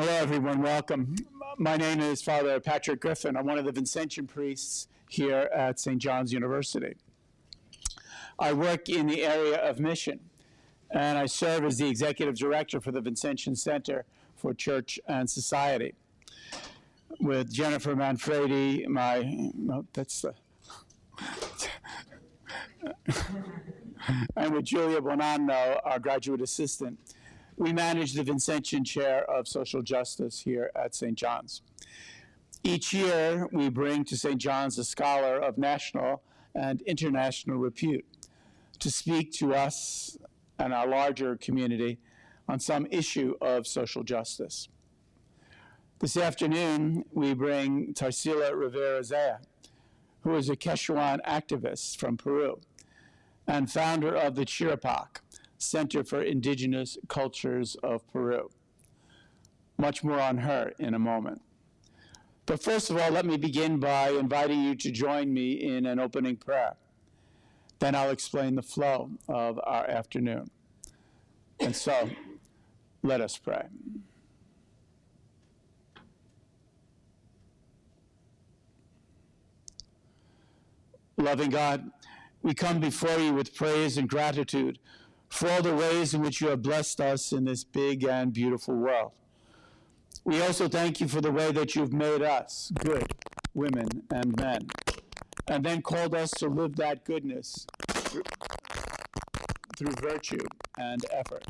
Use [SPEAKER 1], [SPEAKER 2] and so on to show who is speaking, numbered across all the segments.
[SPEAKER 1] Hello, everyone. Welcome. My name is Father Patrick Griffin. I'm one of the Vincentian priests here at St. John's University. I work in the area of mission, and I serve as the executive director for the Vincentian Center for Church and Society. With Jennifer Manfredi, and with Julia Bonanno, our graduate assistant, we manage the Vincentian Chair of Social Justice here at St. John's. Each year, we bring to St. John's a scholar of national and international repute to speak to us and our larger community on some issue of social justice. This afternoon, we bring Tarsila Rivera Zea, who is a Quechuan activist from Peru and founder of the Chirapac, Center for Indigenous Cultures of Peru. Much more on her in a moment. But first of all, let me begin by inviting you to join me in an opening prayer. Then I'll explain the flow of our afternoon. And so, let us pray. Loving God, we come before you with praise and gratitude for all the ways in which you have blessed us in this big and beautiful world. We also thank you for the way that you've made us good women and men, and then called us to live that goodness through virtue and effort.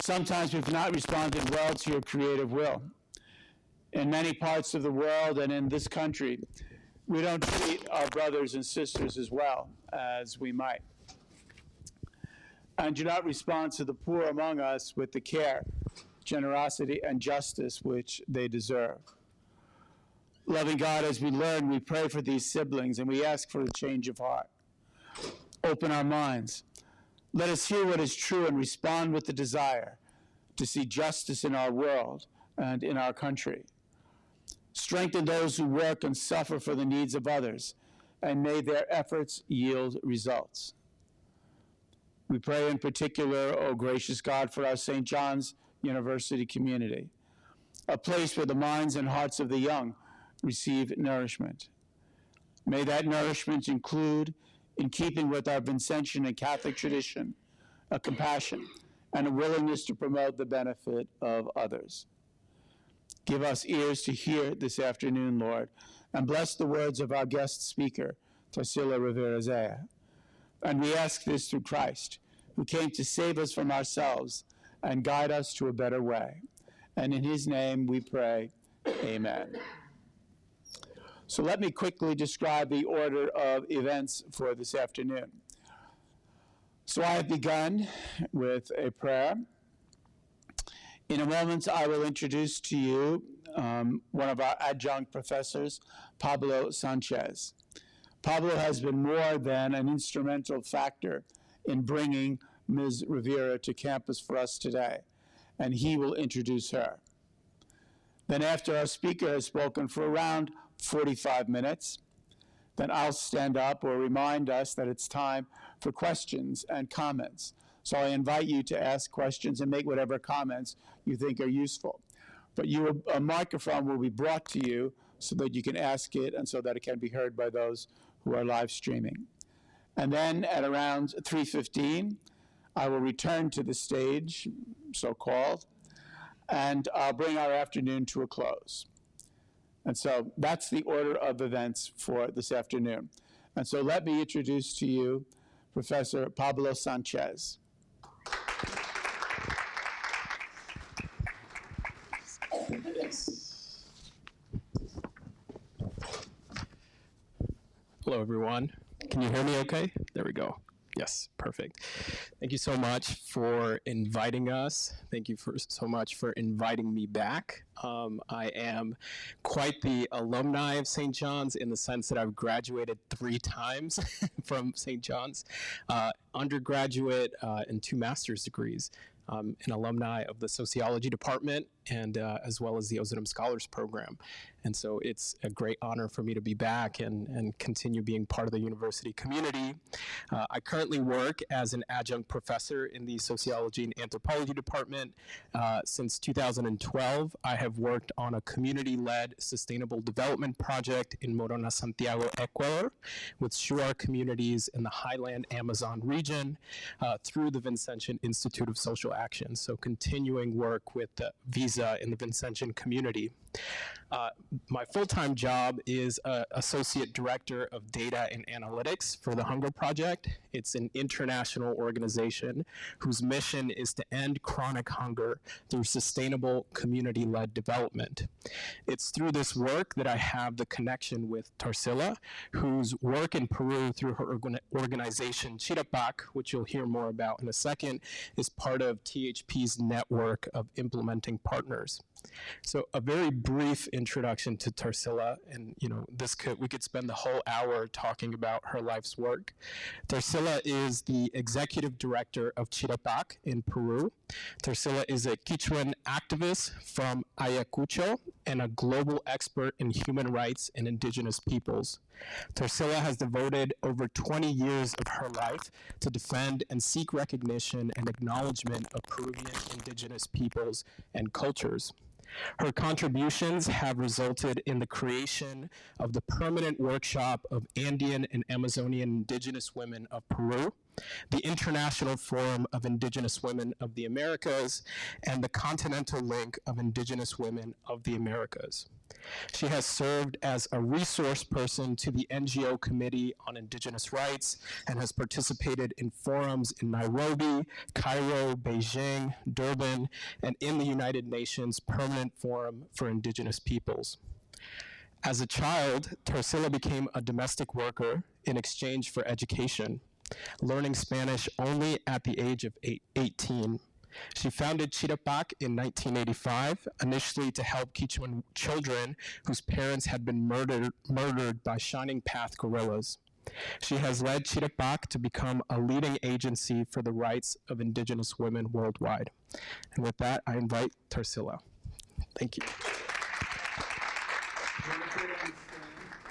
[SPEAKER 1] Sometimes we've not responded well to your creative will. In many parts of the world and in this country, we don't treat our brothers and sisters as well as we might, and do not respond to the poor among us with the care, generosity, and justice which they deserve. Loving God, as we learn, we pray for these siblings, and we ask for a change of heart. Open our minds. Let us hear what is true and respond with the desire to see justice in our world and in our country. Strengthen those who work and suffer for the needs of others, and may their efforts yield results. We pray in particular, O gracious God, for our St. John's University community, a place where the minds and hearts of the young receive nourishment. May that nourishment include, in keeping with our Vincentian and Catholic tradition, a compassion and a willingness to promote the benefit of others. Give us ears to hear this afternoon, Lord, and bless the words of our guest speaker, Tarsila Rivera Zea. And we ask this through Christ, who came to save us from ourselves and guide us to a better way. And in his name we pray, amen. So let me quickly describe the order of events for this afternoon. So I have begun with a prayer. In a moment, I will introduce to you one of our adjunct professors, Pablo Sanchez. Pablo has been more than an instrumental factor in bringing Ms. Rivera to campus for us today, and he will introduce her. Then after our speaker has spoken for around 45 minutes, then I'll stand up or remind us that it's time for questions and comments. So I invite you to ask questions and make whatever comments you think are useful. But a microphone will be brought to you so that you can ask it and so that it can be heard by those who are live streaming. And then at around 3:15, I will return to the stage, so-called, and I'll bring our afternoon to a close. And so that's the order of events for this afternoon. And so let me introduce to you Professor Pablo Sanchez.
[SPEAKER 2] Hello, everyone. Can you hear me okay? There we go. Yes, perfect. Thank you so much for inviting us. Thank you so much for inviting me back. I am quite the alumni of St. John's in the sense that I've graduated 3 times from St. John's, undergraduate and 2 master's degrees. An alumni of the sociology department and as well as the Ozanam Scholars Program. And so it's a great honor for me to be back and continue being part of the university community. I currently work as an adjunct professor in the sociology and anthropology department. Since 2012, I have worked on a community-led sustainable development project in Morona, Santiago, Ecuador, with Shuar communities in the highland Amazon region through the Vincentian Institute of Social Action. So continuing work with the Visa in the Vincentian community. My full-time job is Associate Director of Data and Analytics for the Hunger Project. It's an international organization whose mission is to end chronic hunger through sustainable community-led development. It's through this work that I have the connection with Tarsila, whose work in Peru through her organization Chirapac, which you'll hear more about in a second, is part of THP's network of implementing partners. So a very brief introduction to Tarsila, and we could spend the whole hour talking about her life's work. Tarsila is the executive director of Chirapac in Peru. Tarsila is a Quichuan activist from Ayacucho and a global expert in human rights and indigenous peoples. Tarsila has devoted over 20 years of her life to defend and seek recognition and acknowledgement of Peruvian indigenous peoples and cultures. Her contributions have resulted in the creation of the Permanent Workshop of Andean and Amazonian Indigenous Women of Peru, the International Forum of Indigenous Women of the Americas, and the Continental Link of Indigenous Women of the Americas. She has served as a resource person to the NGO Committee on Indigenous Rights and has participated in forums in Nairobi, Cairo, Beijing, Durban, and in the United Nations Permanent Forum for Indigenous Peoples. As a child, Tarsila became a domestic worker in exchange for education, learning Spanish only at the age of 18. She founded Chirapac in 1985, initially to help Quichuan children whose parents had been murdered by Shining Path guerrillas. She has led Chirapac to become a leading agency for the rights of indigenous women worldwide. And with that, I invite Tarsila. Thank you.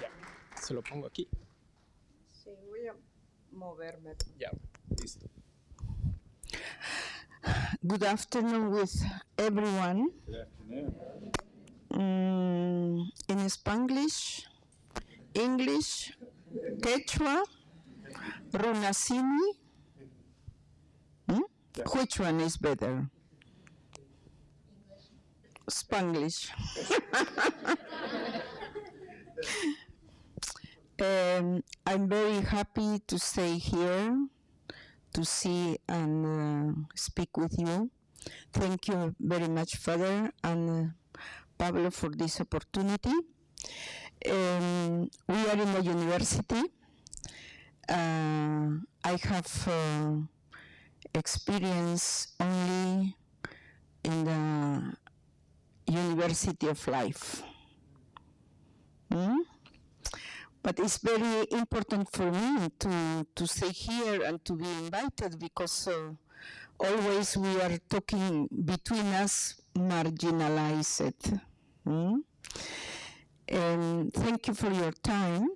[SPEAKER 2] Yeah. Se lo pongo aquí.
[SPEAKER 3] Sí, voy a moverme.
[SPEAKER 2] Yeah, please.
[SPEAKER 3] Good afternoon with everyone.
[SPEAKER 1] Good afternoon.
[SPEAKER 3] In Spanglish, English, Quechua, Runasini. Which one is better? Spanglish. I'm very happy to stay here, to see and speak with you. Thank you very much, Father and Pablo, for this opportunity. We are in a university. I have experience only in the University of Life. But it's very important for me to stay here and to be invited because always we are talking between us marginalized. And thank you for your time.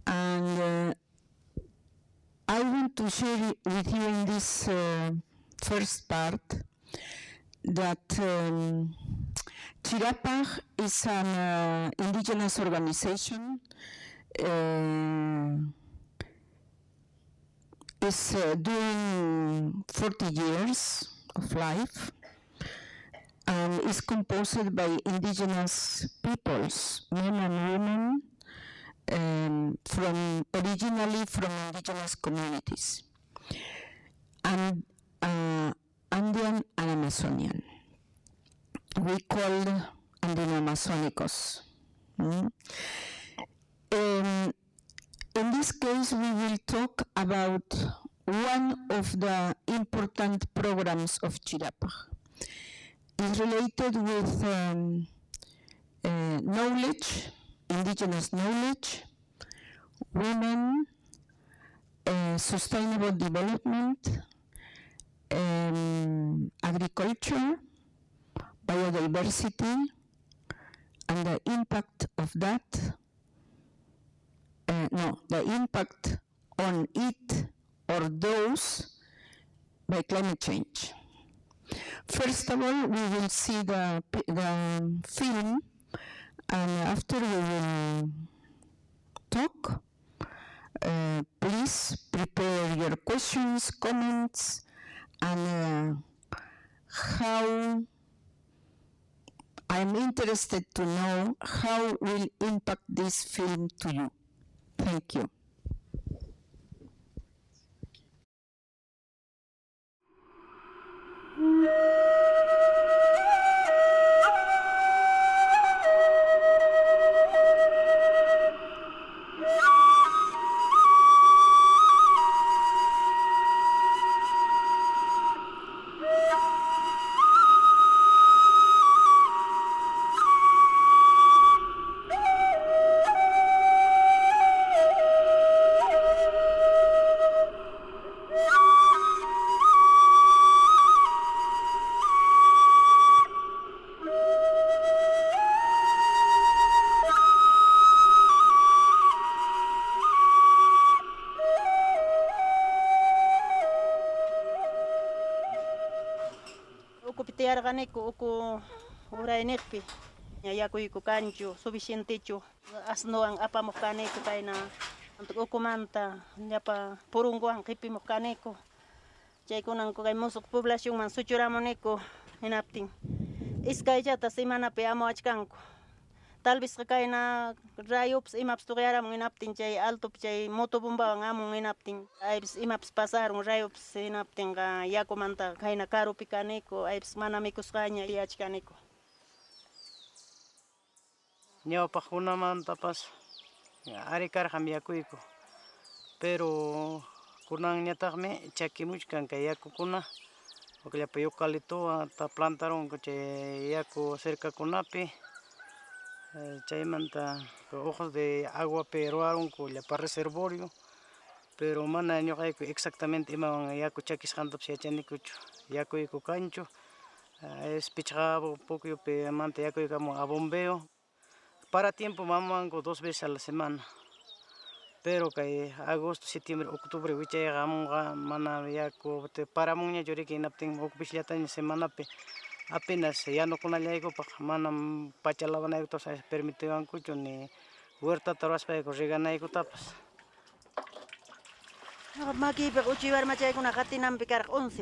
[SPEAKER 3] And I want to share with you in this first part that Chirapac is an indigenous organization. Is doing 40 years of life and is composed by indigenous peoples, men and women, originally from indigenous communities, and Andean and Amazonian. We called Andino-Amazónicos. In this case, we will talk about one of the important programs of Chirapac. is related with knowledge, indigenous knowledge, women, sustainable development, agriculture, biodiversity, and the impact of that, the impact on it or those by climate change. First of all, we will see the film, and after we will talk. Please prepare your questions, comments, and how I'm interested to know how will impact this film to you. Thank you.
[SPEAKER 4] Pitiarganeko uku urainikpi yakuyku kanchu suficientechu asnuwan apamuqaniku kayna ukumanta llapa purunkuwan qhipimuqaniku chaykunanku kay musuq poblacionman suchuramuniku hinaptin iskayllata semanapi amuachkanku tal vez kayna rayupas imapas tuquyaramun hinaptin chay altopi chay motobombawan amun hinaptin aypis imapas pasaron rayupas hinaptinqa yakumanta kayna karupi kaniku aypis mana mikusqaña yachkaniku.
[SPEAKER 5] Ñawpaq kunamantapas ari karqan yakuyku pero kunanñataqmi chakimuchkan kay yakukuna ukllapa eucaliptuta plantaron chay yaku cercakunapi chaymanta ojos de aguapi ruarunku llapa reservorio pero mana ñuqayku exactamente imawan yaku chakisqantapas yachanikuchu yakuyku kanchu es pichqa pukyupi manta yakuykamun a bombeo para tiempo mamanku 2 veces a la semana pero kay agosto, septiembre, octubre wichayqa amunqa mana yaku paramunña churiki hinaptin ukpishllataña semanapi apenas yanukunallaykupaq manam pacha lavanaykutas permitiwankuchu ni huertata ruwaspayku reganaykutapas.
[SPEAKER 4] Makipiqa uchiwarma chaykuna qatinanpi karaq 11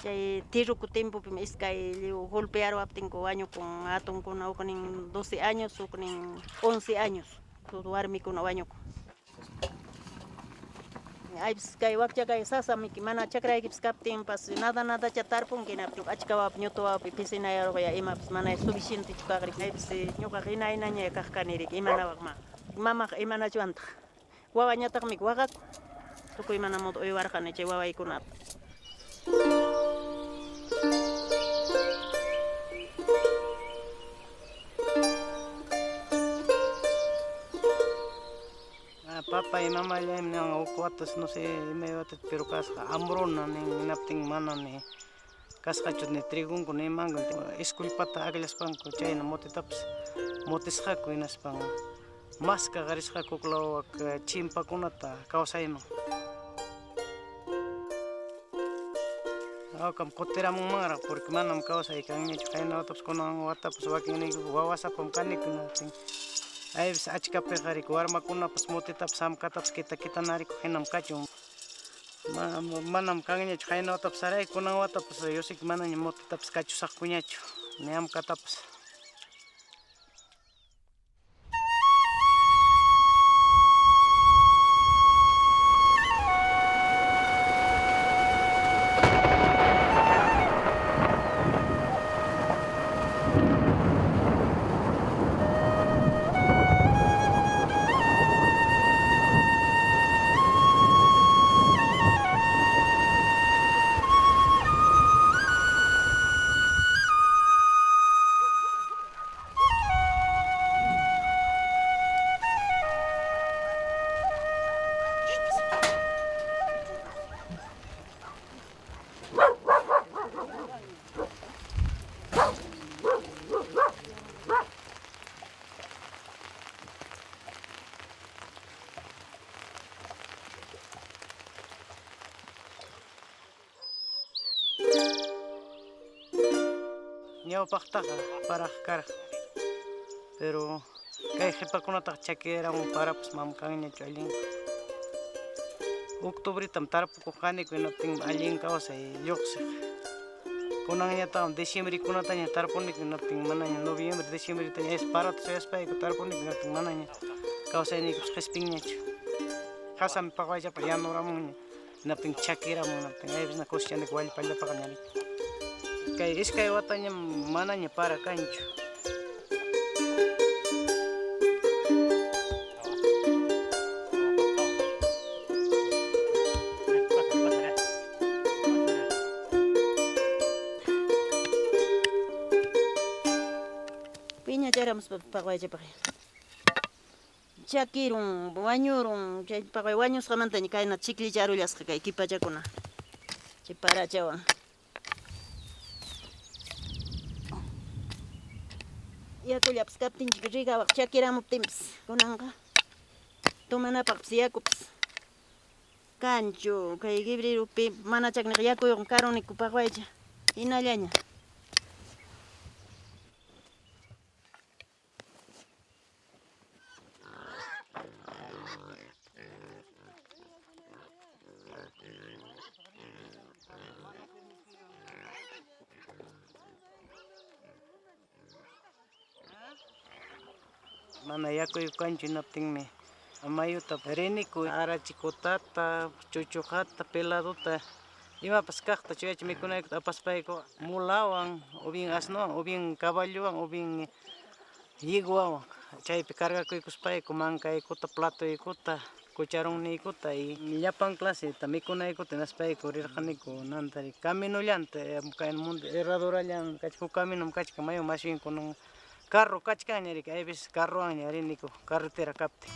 [SPEAKER 4] chay tiruku tiempopi iskay golpearuaptinku wañukun hatunkuna uknin 12 años uknin 11 años warmikuna wañukun. Aypis kay wakcha kay sasamiki mana chakraykipis kaptinpas nada chatarpunki hinaptin achka wapi ñutu wapi pisinayaruqa imapas mana suficientechu kaqrik aypis ñuqa hinaynaña kaqkanirik imanawaqma mamaqa imanachuantaq wawañataqmi waqaku tukuy mana modo uywarqani chay wawaykunata.
[SPEAKER 5] Papa y mamá ya me han okuatas no sé me batet pero kasqa ambrona ni naptin mana ni kasqachu ni trigun ni mango esculpata aglaspanku chayna motetapas motesqaku hinaspan masca garisqaku klawak chimpakunata kawsayman awkam qutiramunmanraq porque manam kawsaykanñachu haynawatapas kunan watapas wakinniku wawasapam kaniku naptin aypis achkapiqariku warmakunapas motetapas hamkatapas quitanariku hinam kachun manam kanñachu haynawatapas sarayku kunan watapas yosiki manaña motetapas kachusaqkuñachu ni hamkatapas. ñawpaqtaqa paraq pero kay qhipakunataqa chakiramun parapas mamkanñachu allin octubretam tarpukuqkaniku hinaptin allin kawsay lluqsiq kunanñataqmi diciembrekunataña tarpuniku hinaptin manaña noviembre diciembretaña es paratos uyaspayku tarpuniku hinaptin manaña kawsaynikus qhispinñachu qasami paqwayllapa yanuramunña hinaptin chakiramun hinaptin aypis cosechanika wallpallapaqa ñarik kay iskay wataña manaña para kanchu.
[SPEAKER 4] Piña charamos paqwayllapaq. Chakirun, wañurun, chay paqay wañusqamantaña kayna chiklilla arullasqa kay kipachakuna. Chay parachawan. Yakullapas kaptinchik rigawaq chakiramuptinpis kunanqa tumanapaqpis yakupis kanchu kay Guebreropi manachakniqa yakuyuq karuniku paqwaycha hinallaña.
[SPEAKER 5] Mana yakuyuq kanchu hinaptinmi mayuta riniku arachikutata, chuchuqata, peladuta imapas kaqta chuyacha mikunaykuta apaspayku mulawan, o bien asnowan, o bien caballuwan, o bien yiguawan chaypi cargakuykuspayku mankaykuta, platuykuta, cucharoniykuta y llapan claseta mikunaykuta hinaspayku rirqaniku nantari caminullanta kay mundo herradurallan kachka huk caminum kachka mayun más bien kunan carro kachkanñarik hay veces carrowanña riniku carretera kaptin.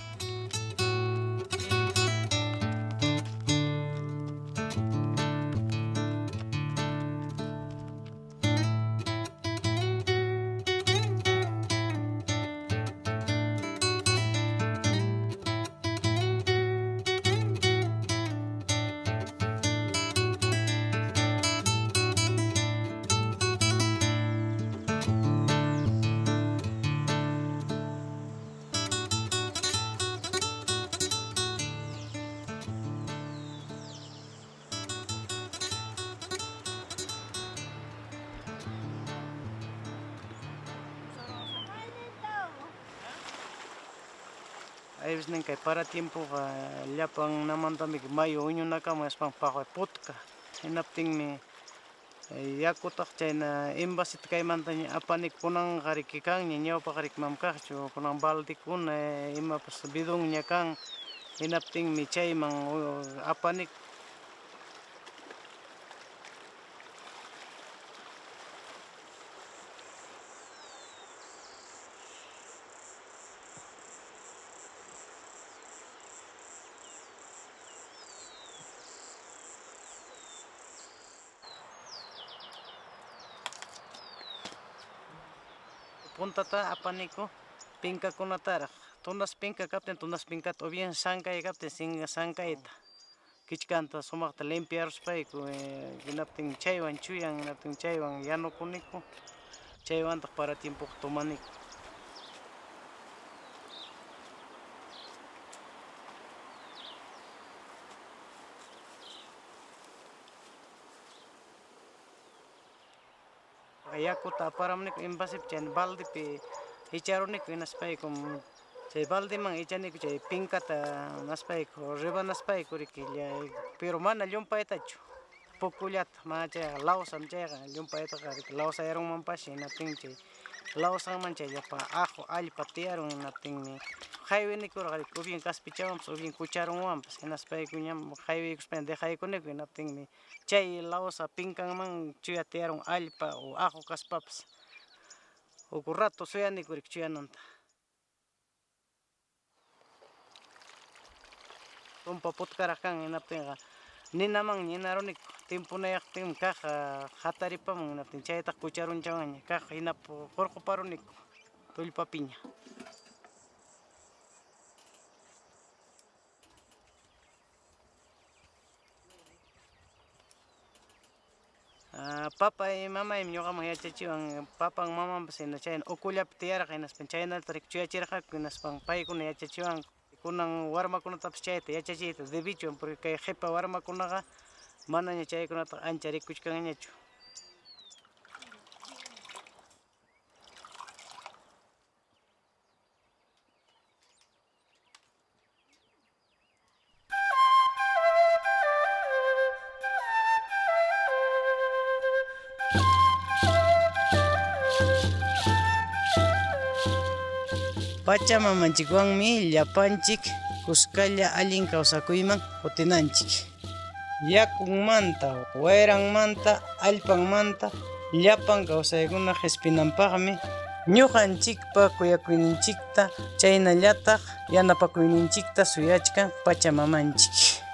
[SPEAKER 5] Hay veces kay para tiempo llapan namantami mayo uñunakama aspan paqay putka hinaptinmi yakutaq chayna envasita kaymantaña apanik kunanqarik kanña ñawpaqarik mamkaqchu kunan baldekuna imapas bidonña kan hinaptinmi chayman apanik. Puntata apaniku pinkakunataraq tunas pinka kaptin tunas pinkata o bien sankay kaptin sankayta kichkanta sumaqta limpiaruspayku hinaptin chaywan chuyan hinaptin chaywan yanukuniku chaywantaq para tiempo tomaniku. Yakuta aparamniku envasip chay baldepi icharuniku hinaspayku chay baldeman icharniku chay pinkata naspayku rebanaspayku rikilla pero mana llumpaytachu pukullata mana chayqa lawsam chayqa llumpaytaqa lawsayarunmanpashi hinaptin chay lawsanman chay llapa ajo allpa tiarun hinaptinmi haywinikurqa o bien kaspichawanpas o bien cucharonwanpas hinaspayku ñam haywiykuspa dejaykuniku hinaptinmi chay lawsa pinkanman chuya tiarun allpa o ajo kaspapas uk rato suyanikurika chuyananta. Tumpa putkaraq kan hinaptinqa ninaman ninaruniku timpunayaqtin kaqa hataripamun hinaptin chaytaq kucharunchawanña kaqa hinapu hurquparuniku tullpapiña. Papa y mama y ñoqa man yachachiwan papan mamanpas hina chayna ukullapi tiyarqa hinaspan chaynaltarik chuyachirqa hinaspan paykuna yachachiwan kunan warmakunatapas chayta yachachiyta debichuwan porque kay qhipa warmakunaqa manaña chaykunata ancha rikuchkanñachu. Pachamamanchikwanmi llapanchik kuskalla allin kawsakuyman kutinanchik. Yakunmanta, wayranmanta, allpanmanta llapan kawsaykuna qhispinanpaqmi ñuqanchikpa kuyakuyninchikta chaynallataq yanapakuyninchikta suyachkan Pachamamanchik.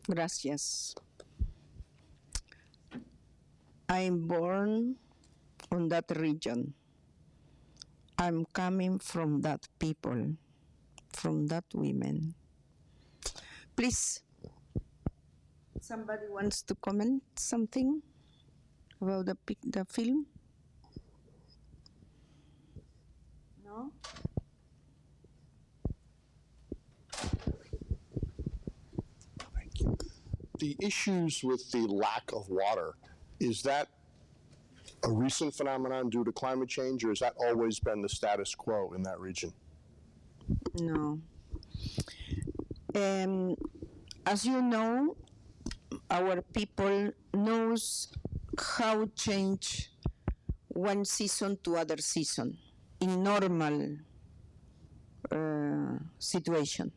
[SPEAKER 3] Gracias. I'm born on that region. I'm coming from that people, from that women. Please, somebody wants to comment something about the film? No?
[SPEAKER 6] The issues with the lack of water, is that a recent phenomenon due to climate change, or has that always been the status quo in that region?
[SPEAKER 3] No. As you know, our people knows how change one season to other season in normal situation.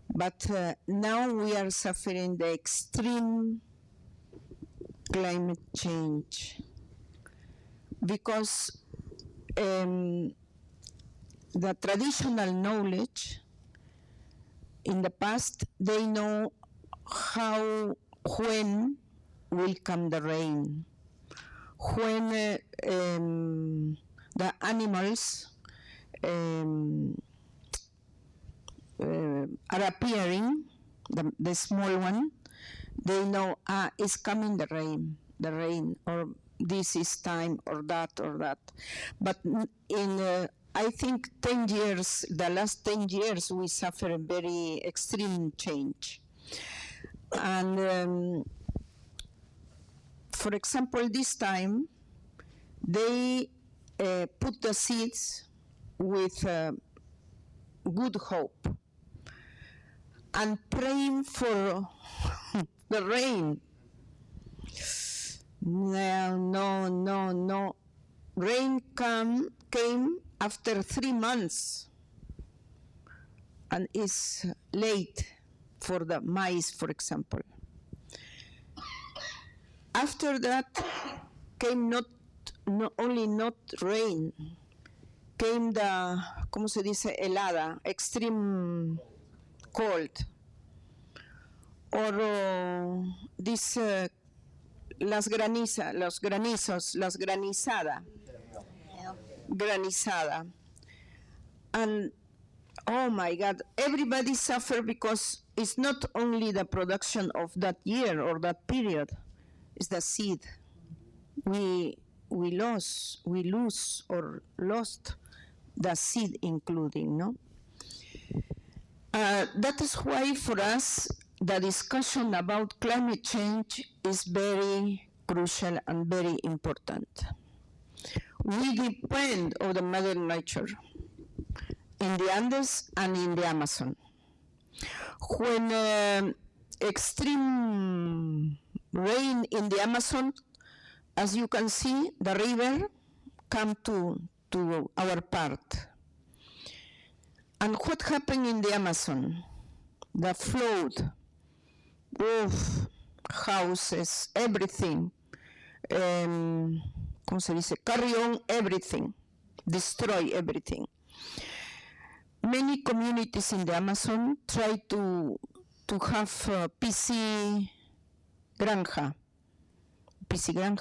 [SPEAKER 3] But now we are suffering the extreme climate change because the traditional knowledge in the past, they know when will come the rain, when the animals are appearing, the small one, they know, it's coming the rain, or this is time, or that. But in, I think 10 years, the last 10 years, we suffer a very extreme change. And for example, this time, they put the seeds with good hope and praying for the rain. No. Rain came after 3 months and it's late for the maize, for example. After that came not only not rain, came the, ¿cómo se dice? Helada, extreme cold. Or las granizos, las granizada. And oh my God, everybody suffer because it's not only the production of that year or that period, it's the seed. We lose or lost the seed including, no? That is why for us, the discussion about climate change is very crucial and very important. We depend on the Mother Nature in the Andes and in the Amazon. When extreme rain in the Amazon, as you can see, the river come to our part. And what happened in the Amazon? The flood, roof, houses, everything. ¿Cómo se dice? Carry on everything, destroy everything. Many communities in the Amazon try to have PC granja,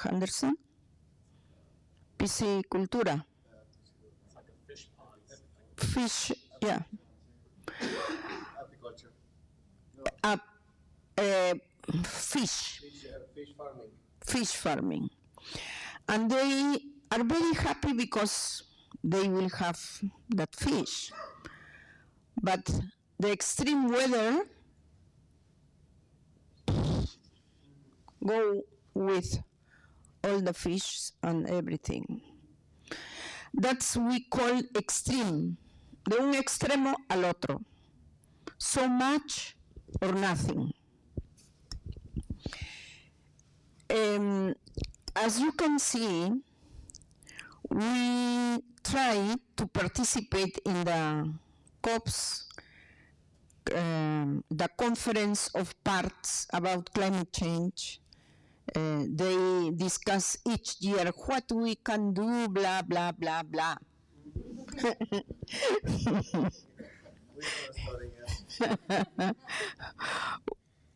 [SPEAKER 3] Anderson? Piscicultura. Fish, yeah. Fish farming. And they are very happy because they will have that fish. But the extreme weather go with all the fish and everything. That's we call extreme. De un extremo al otro. So much or nothing. As you can see, we try to participate in the COPs, the Conference of Parts about climate change. They discuss each year what we can do, blah, blah, blah, blah.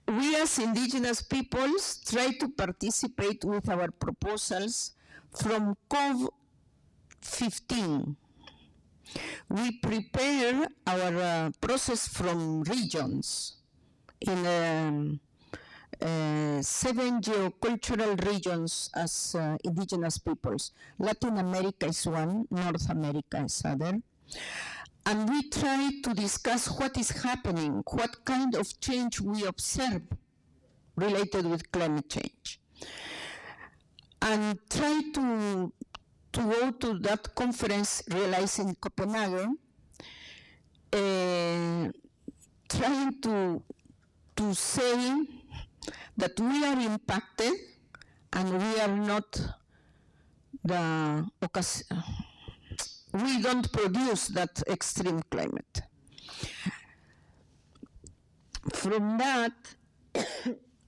[SPEAKER 3] We as indigenous peoples try to participate with our proposals from COP15. We prepare our process from regions in 7 geocultural regions as indigenous peoples. Latin America is one, North America is other. And we try to discuss what is happening, what kind of change we observe related with climate change. And try to go to that conference realized in Copenhagen, trying to say that we are impacted and we are not we don't produce that extreme climate. From that,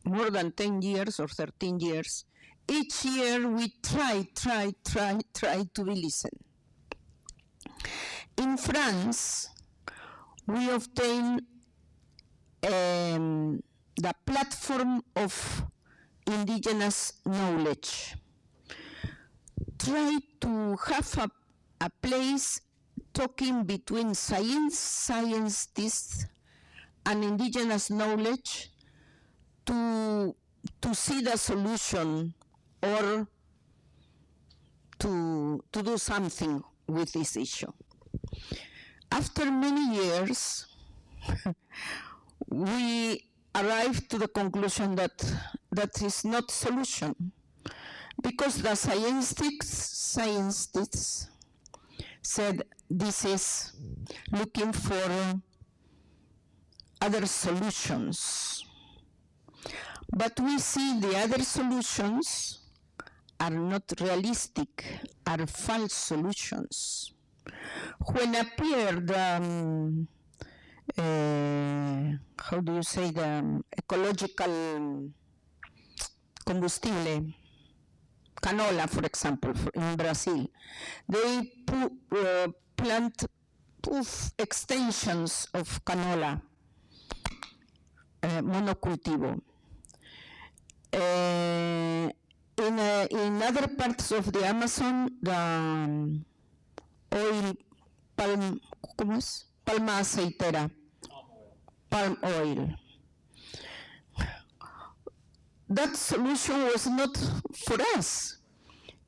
[SPEAKER 3] more than 10 years or 13 years, each year we try to be listened. In France, we obtain the platform of indigenous knowledge. Try to have a place talking between scientists and indigenous knowledge to see the solution or to do something with this issue. After many years, we arrived to the conclusion that that is not solution, because the scientists said this is looking for other solutions. But we see the other solutions are not realistic, are false solutions. When appeared how do you say, the ecological combustible, canola, for example, in Brazil. They plant extensions of canola, monocultivo. In other parts of the Amazon, the oil, ¿cómo es? Palma aceitera, palm oil. That solution was not for us.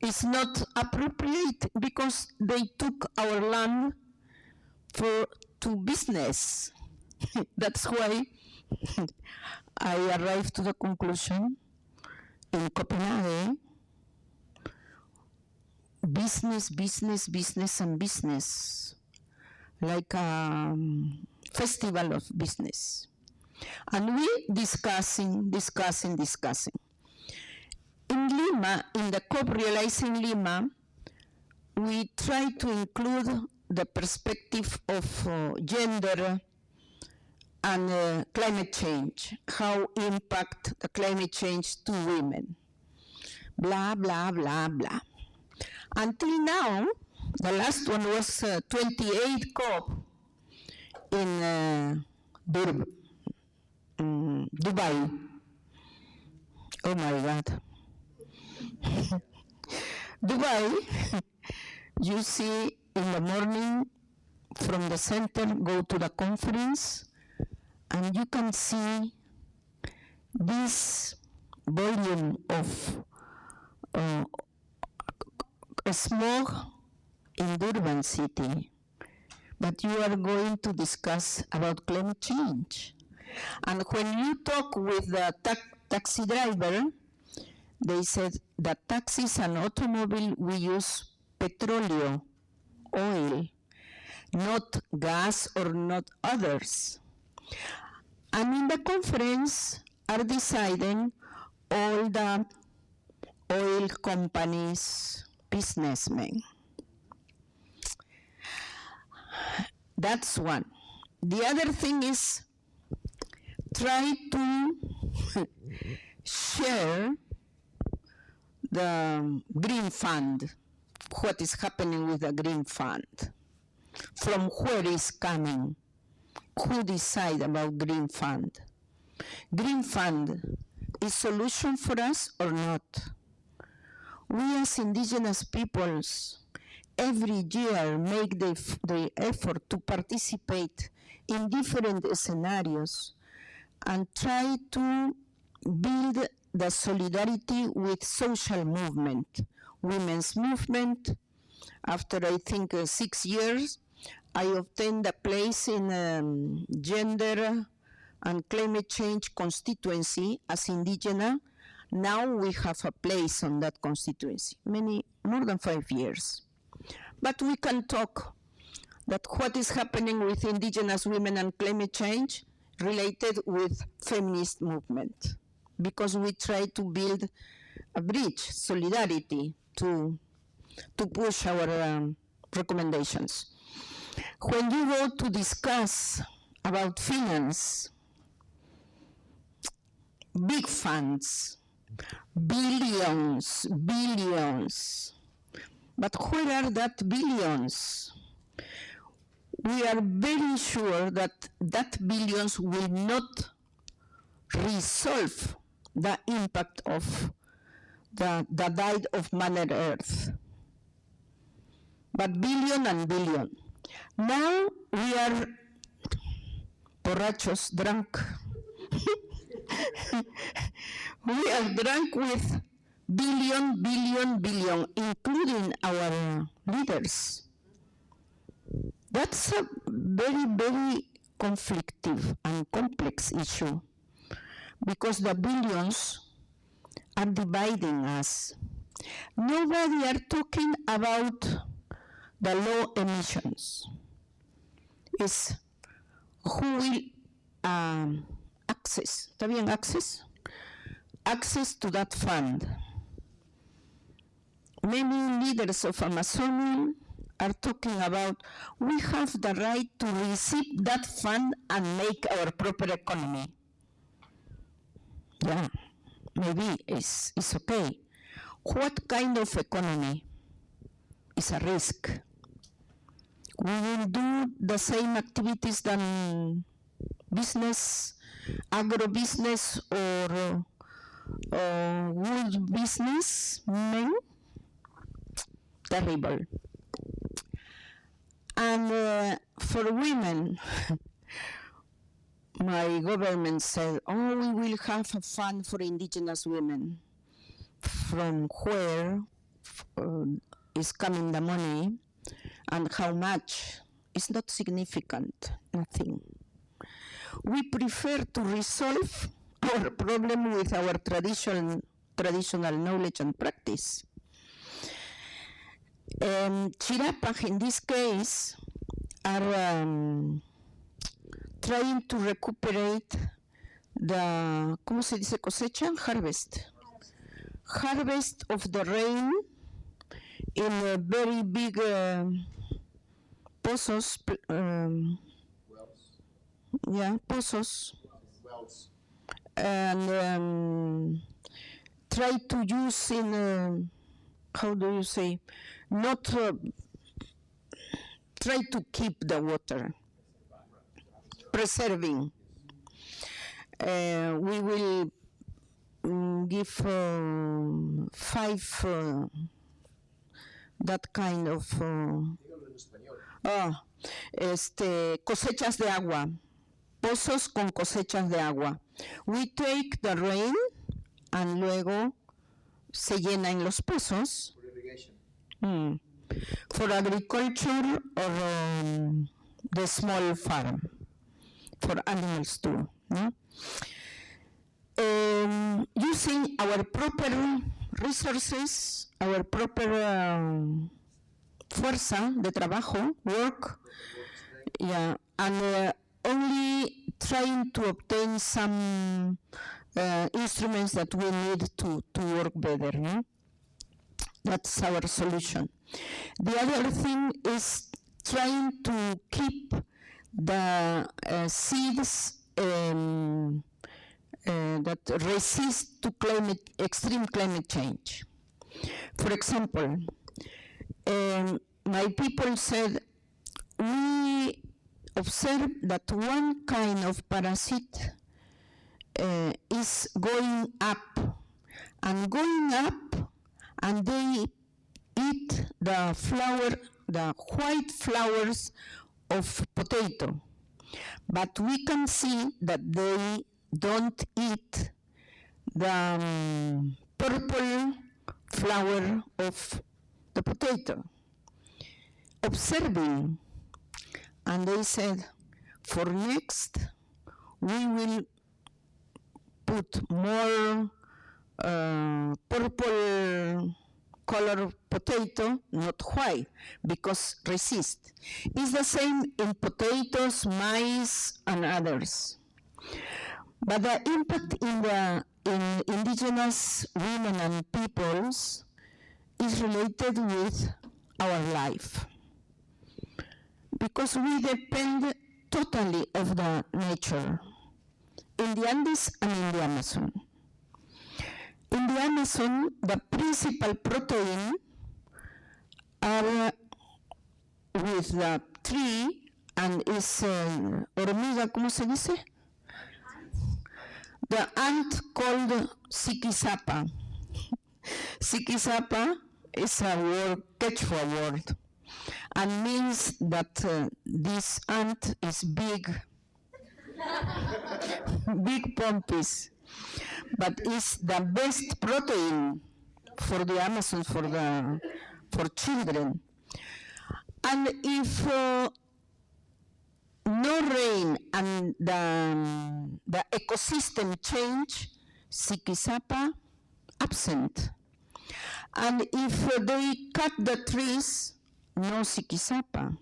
[SPEAKER 3] It's not appropriate because they took our land to business. That's why I arrived to the conclusion in Copenhagen, business, business, business, and business, like a festival of business. And we discussing. In Lima, in the COP Realizing Lima, we try to include the perspective of gender and climate change, how impact the climate change to women, blah, blah, blah, blah. Until now, the last one was 28 COP in Dubai. Oh my God. Dubai, you see in the morning from the center, go to the conference, and you can see this volume of smog in Durban city. But you are going to discuss about climate change. And when you talk with the taxi driver, they said that taxis and automobile, we use petroleum, oil, not gas or not others. And in the conference are deciding all the oil companies, businessmen. That's one. The other thing is try to share the Green Fund, what is happening with the Green Fund, from where is coming, who decide about Green Fund. Green Fund is solution for us or not? We as indigenous peoples every year make the effort to participate in different scenarios and try to build the solidarity with social movement, women's movement. After I think 6 years, I obtained a place in gender and climate change constituency as indigena. Now we have a place on that constituency, more than 5 years. But we can talk that what is happening with indigenous women and climate change related with feminist movement, because we try to build a bridge, solidarity, to push our recommendations. When you go to discuss about finance, big funds, billions, but where are that billions? We are very sure that billions will not resolve the impact of the diet of Mother Earth. But billion and billion. Now we are borrachos, drunk. We are drunk with billion, including our leaders. That's a very, very conflictive and complex issue, because the billions are dividing us. Nobody are talking about the low emissions. It's who will access, ¿está bien access? Access to that fund. Many leaders of Amazonian are talking about we have the right to receive that fund and make our proper economy. Yeah, maybe it's okay. What kind of economy is a risk? We will do the same activities than business, agro-business, or wood business, maybe? Terrible. And for women, my government said, oh, we will have a fund for indigenous women. From where is coming the money and how much? It's not significant, nothing. We prefer to resolve our problem with our traditional knowledge and practice. Chirapaj, in this case, are trying to recuperate the, ¿cómo se dice cosecha? Harvest of the rain in a very big pozos, pozos, and try to use in, how do you say, not try to keep the water, preserving. We will give 5 that kind of cosechas de agua, pozos con cosechas de agua. We take the rain and luego se llena en los pozos for agriculture or the small farm for animals too. No? Using our proper resources, our proper fuerza de trabajo, work, yeah, and only trying to obtain some instruments that we need to work better. No? That's our solution. The other thing is trying to keep the seeds that resist to extreme climate change. For example, my people said, we observe that one kind of parasite is going up, and they eat the white flowers of potato. But we can see that they don't eat the purple flower of the potato. Observing, and they said, for next, we will put more purple color potato, not white, because resist. It's the same in potatoes, maize, and others. But the impact in indigenous women and peoples is related with our life, because we depend totally of the nature in the Andes and in the Amazon. In the Amazon, the principal protein are with the tree and is hormiga, ¿cómo se dice? The ant called Siquizapa. Siquizapa is a word, Quechua word, and means that this ant is big, big pompis, but it's the best protein for the Amazon, for children. And if no rain and the ecosystem change, Siquizapa absent. And if they cut the trees, no Siquizapa.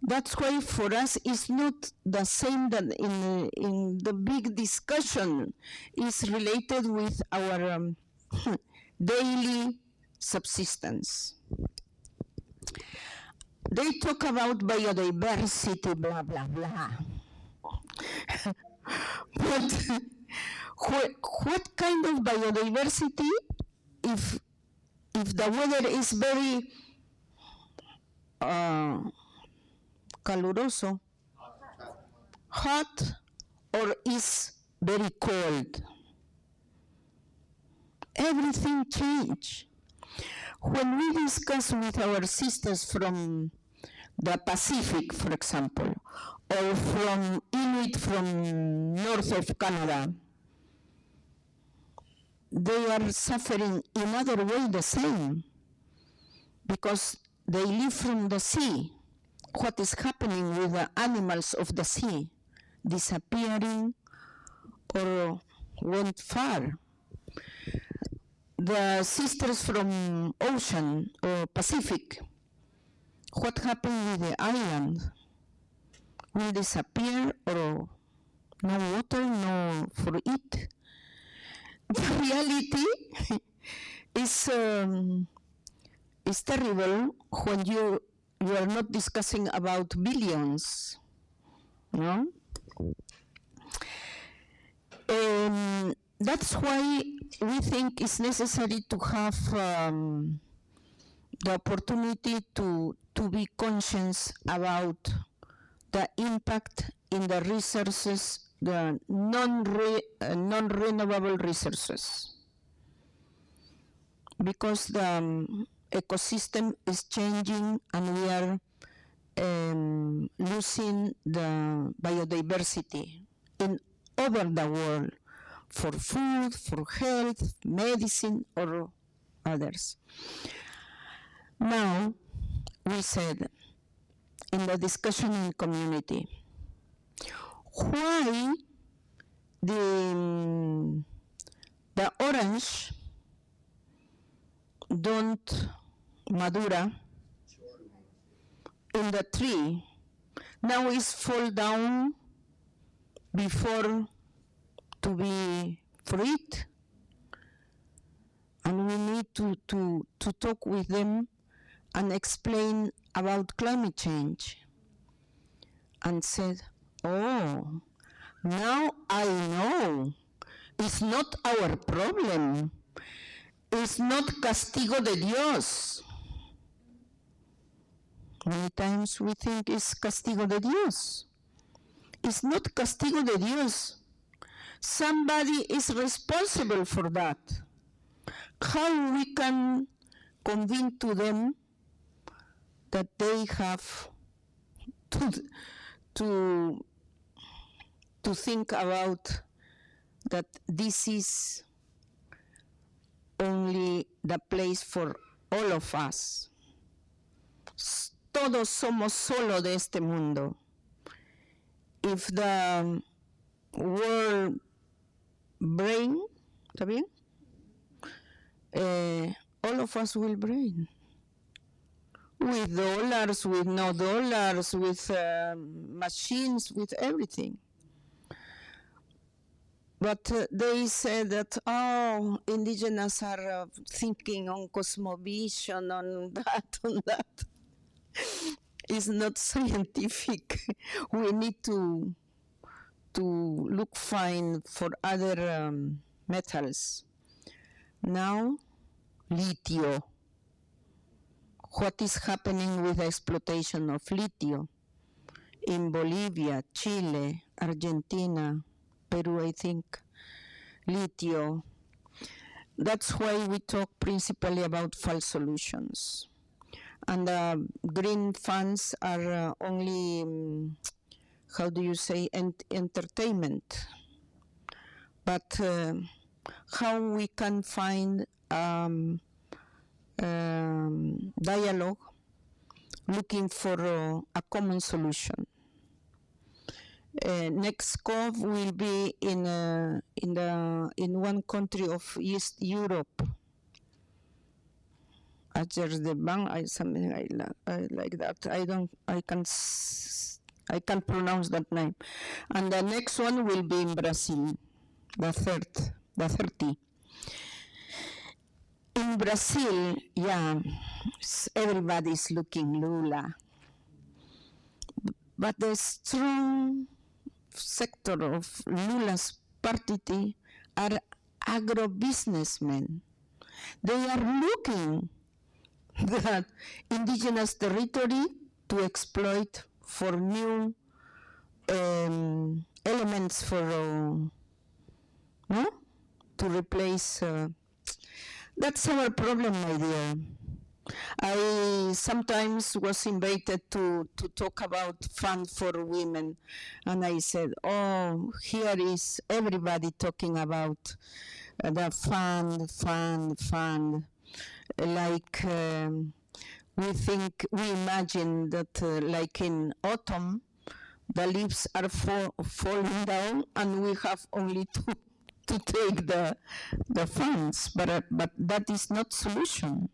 [SPEAKER 3] That's why for us it's not the same that in the big discussion. It's related with our daily subsistence. They talk about biodiversity, blah, blah, blah. But what kind of biodiversity if the weather is very caluroso, hot, or is very cold? Everything change. When we discuss with our sisters from the Pacific, for example, or from Inuit from north of Canada, they are suffering in other way the same because they live from the sea. What is happening with the animals of the sea? Disappearing or went far. The sisters from ocean or Pacific, what happened with the island? Will disappear or no water, no for it? The reality is terrible when you are not discussing about billions, no? That's why we think it's necessary to have the opportunity to be conscious about the impact in the resources, the non-renewable resources, because the ecosystem is changing and we are losing the biodiversity in over the world for food, for health, medicine, or others. Now, we said in the discussion in community, why the orange don't madura in the tree, now is fall down before to be fruit, and we need to talk with them and explain about climate change. And said, oh, now I know, it's not our problem, it's not castigo de Dios. Many times we think it's castigo de Dios. It's not castigo de Dios. Somebody is responsible for that. How we can convince to them that they have to think about that this is only the place for all of us. Todos somos solo de este mundo. If the world brain, ¿está bien? All of us will brain. With dollars, with no dollars, with machines, with everything. But they said that, oh, indigenous are thinking on cosmovision, on that. It's not scientific. We need to look fine for other metals. Now, lithium. What is happening with the exploitation of lithium in Bolivia, Chile, Argentina, Peru, I think, lithium. That's why we talk principally about false solutions. And green funds are only, how do you say, entertainment. But how we can find dialogue looking for a common solution. Next COP will be in one country of East Europe, Azerbaijan, something like that. I can't pronounce that name. And the next one will be in Brazil, the 30. In Brazil, yeah, everybody's looking Lula. But the strong sector of Lula's party are agro-businessmen. They are looking that indigenous territory to exploit for new elements for no? To replace. That's our problem, my dear. I sometimes was invited to talk about fund for women, and I said, oh, here is everybody talking about the fund. Like we imagine that like in autumn, the leaves are falling down, and we have only to take the funds, but that is not solution.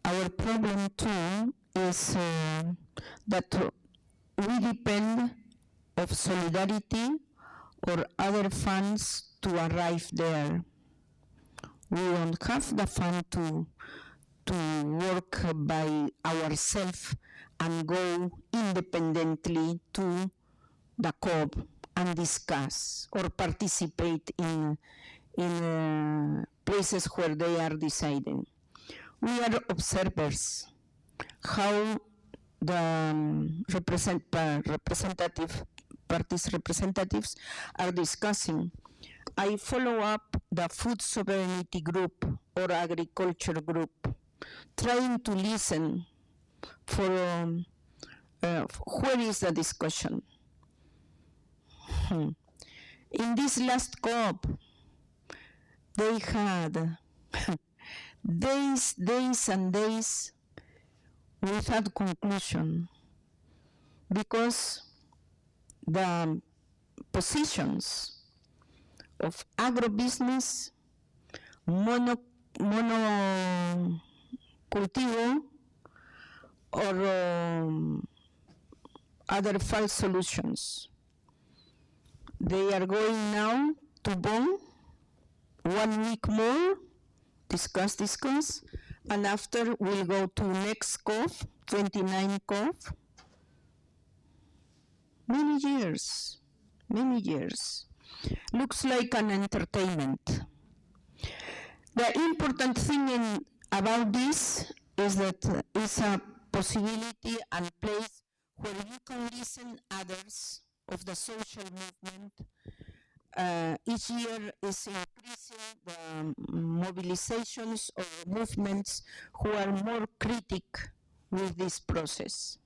[SPEAKER 3] Our problem too is that we depend of solidarity or other funds to arrive there. We don't have the fund to work by ourselves and go independently to the COP and discuss or participate in places where they are deciding. We are observers. How the representatives are discussing. I follow up the food sovereignty group or agriculture group, trying to listen for where is the discussion. In this last COP, they had days and days without conclusion, because the positions of agribusiness, monocultivo, or other false solutions. They are going now to Bonn, 1 week more, discuss, and after we'll go to next COP, 29 COP. Many years. Looks like an entertainment. The important thing about this is that it's a possibility and place where you can listen others of the social movement. Each year is increasing the mobilizations of movements who are more critic with this process.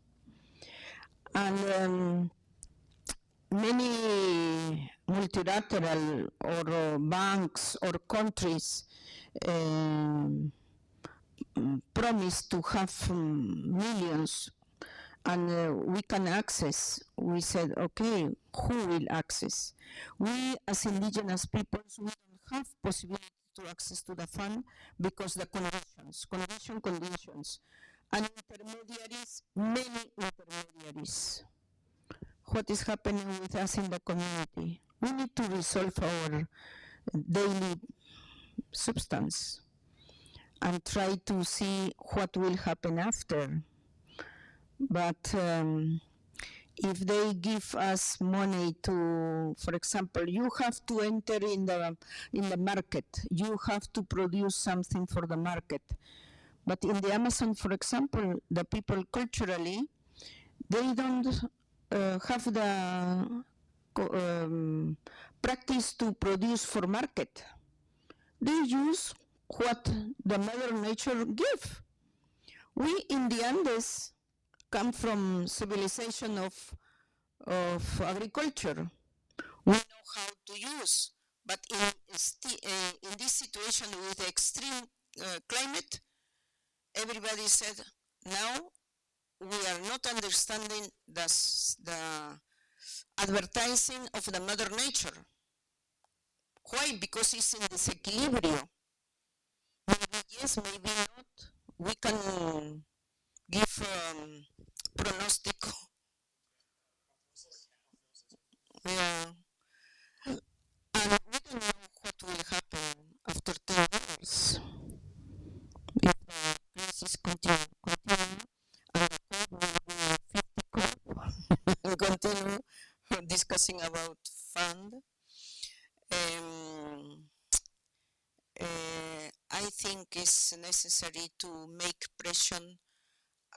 [SPEAKER 3] And many multilateral or banks or countries promise to have millions, and we can access. We said, okay, who will access? We as indigenous peoples, we don't have possibility to access to the fund because the conditions, and intermediaries, many intermediaries. What is happening with us in the community? We need to resolve our daily substance and try to see what will happen after. But if they give us money to, for example, you have to enter in the market, you have to produce something for the market. But in the Amazon, for example, the people culturally, they don't have the practice to produce for market. They use what the Mother Nature give. We in the Andes come from civilization of agriculture. We know how to use, but in this situation with the extreme climate, everybody said, now we are not understanding the advertising of the Mother Nature. Why? Because it's in disequilibrium. Maybe yes, maybe not. We can give pronostico. Yeah. And we don't know what will happen. is continue. And the code will be 50 code. We continue discussing about fund. I think it's necessary to make pressure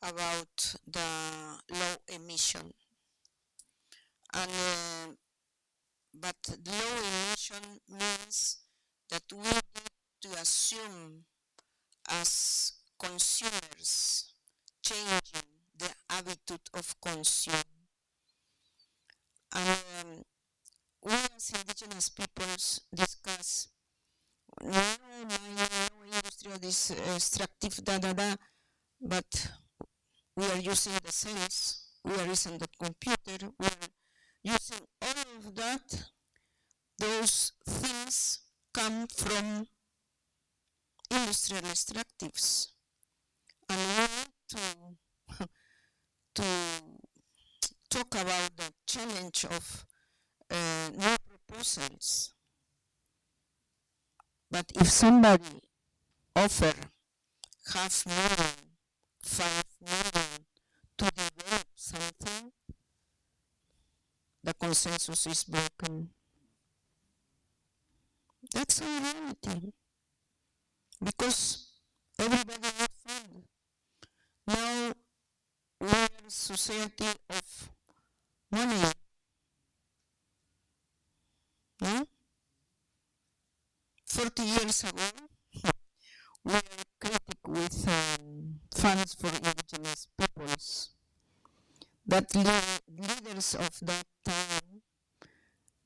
[SPEAKER 3] about the low emission. And but low emission means that we need to assume as consumers changing the attitude of consume. And we as indigenous peoples discuss no mining, no industrial this extractive but we are using the sense, we are using the computer, we are using all of that. Those things come from industrial extractives, and we need to talk about the challenge of new proposals. But if somebody offer $500,000, $5 million to develop something, the consensus is broken. That's a reality. Because everybody needs fund. Now we are a society of money. No? 40 years ago, we are critical with funds for indigenous peoples. That leaders of that time,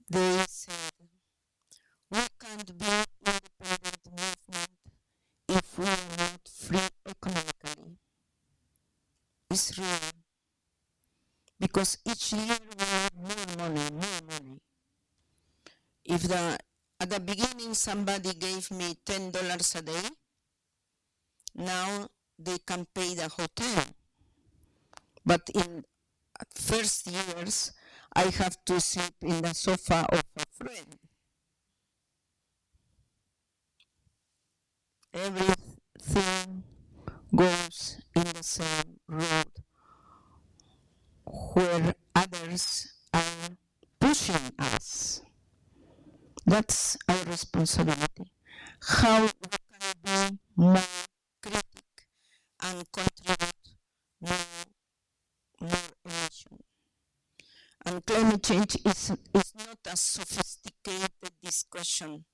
[SPEAKER 3] they said, we can't be independent movement if we are not free economically. It's real. Because each year we need more money. If at the beginning somebody gave me $10 a day, now they can pay the hotel. But in first years, I have to sleep in the sofa of a friend. Everything goes in the same road where others are pushing us. That's our responsibility. How we can be more critical and contribute more emission. And climate change is not a sophisticated discussion.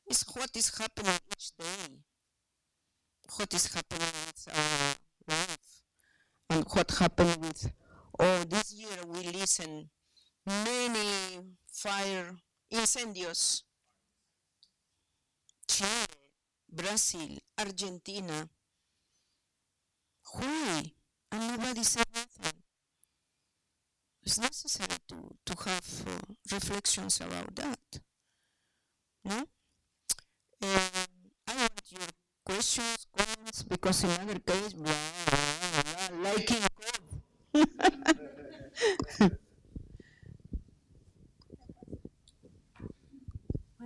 [SPEAKER 3] It's what is happening each day. What is happening with our life. And what happened with, this year we listen many fire incendios. Chile, Brazil, Argentina. Why? And nobody said nothing. It's necessary to have reflections about that. No? I want your questions, comments, because in other case, liking code.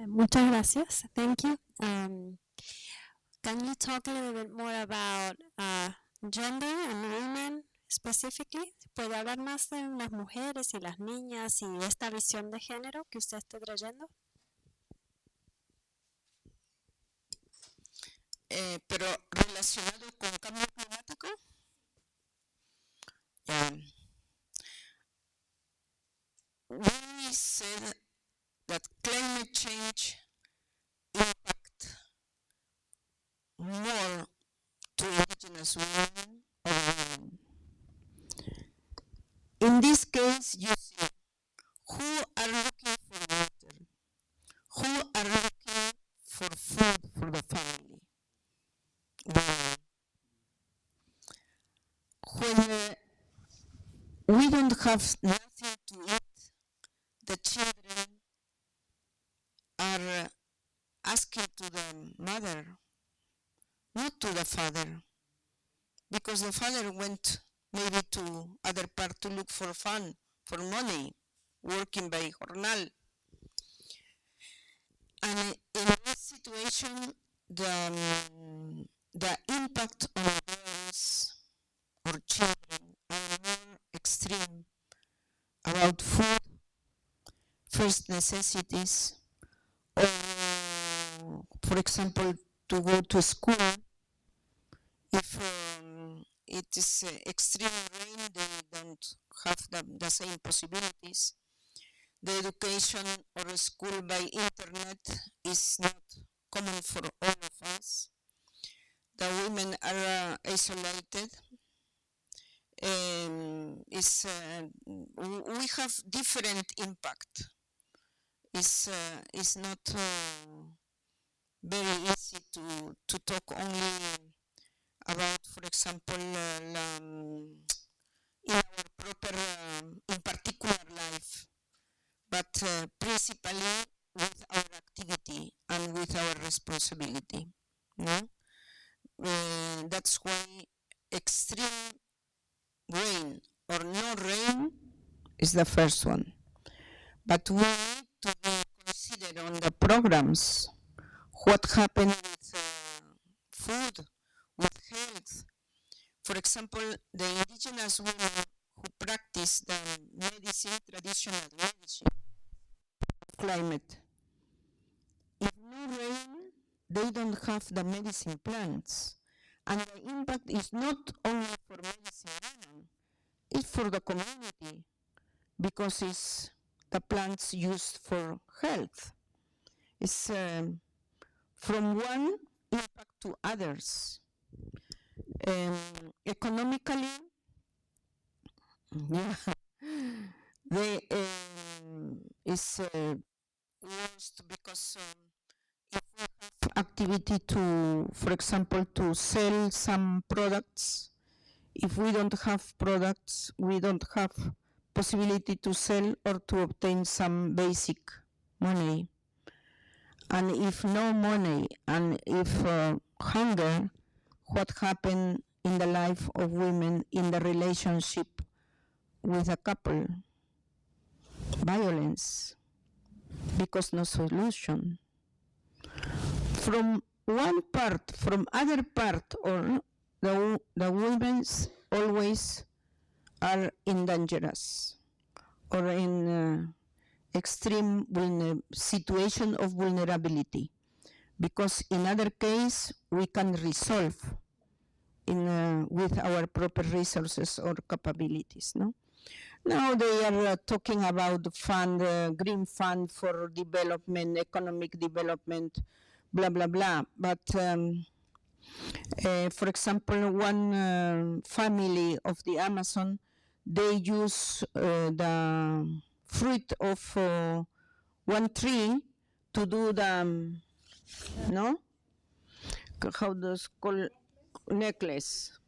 [SPEAKER 7] Muchas gracias. Thank you. Can you talk a little bit more about gender and women specifically? ¿Puede hablar más de las mujeres y las niñas y esta visión de género que usted está trayendo?
[SPEAKER 3] Pero relacionado con cambio climático, we said that climate change impact more to indigenous women or women. In this case, you see who are looking for water, who are looking for food for the family. When we don't have nothing to eat, the children are asking to the mother, not to the father, because the father went maybe to other part to look for fun, for money, working by jornal. And in this situation, the impact on girls girls or children are more extreme about food, first necessities, or, for example, to go to school. If it is extreme rain, they don't have the same possibilities. The education or school by internet is not common for all of us. The women are isolated. We have different impact. It's not very easy to talk only about, for example, in our proper, in particular life, but principally with our activity and with our responsibility. No? That's why extreme rain or no rain is the first one. But we need to be considered on the programs what happened with food, with health. For example, the indigenous women who practice the medicine, traditional medicine, climate. If no rain, they don't have the medicine plants. And the impact is not only for medicine women, it's for the community, because it's the plants used for health. It's from one impact to others. Economically, they is worst because if we have activity to, for example, to sell some products, if we don't have products, we don't have possibility to sell or to obtain some basic money. And if no money and if hunger, what happened in the life of women in the relationship with a couple? Violence, because no solution. From one part, from other part, or the women always are in dangerous or in extreme situation of vulnerability, because in other case we can resolve in with our proper resources or capabilities. No. Now they are talking about the fund, green fund for development, economic development, blah blah blah. But for example, one family of the Amazon, they use the fruit of one tree to do the no, how does call necklace.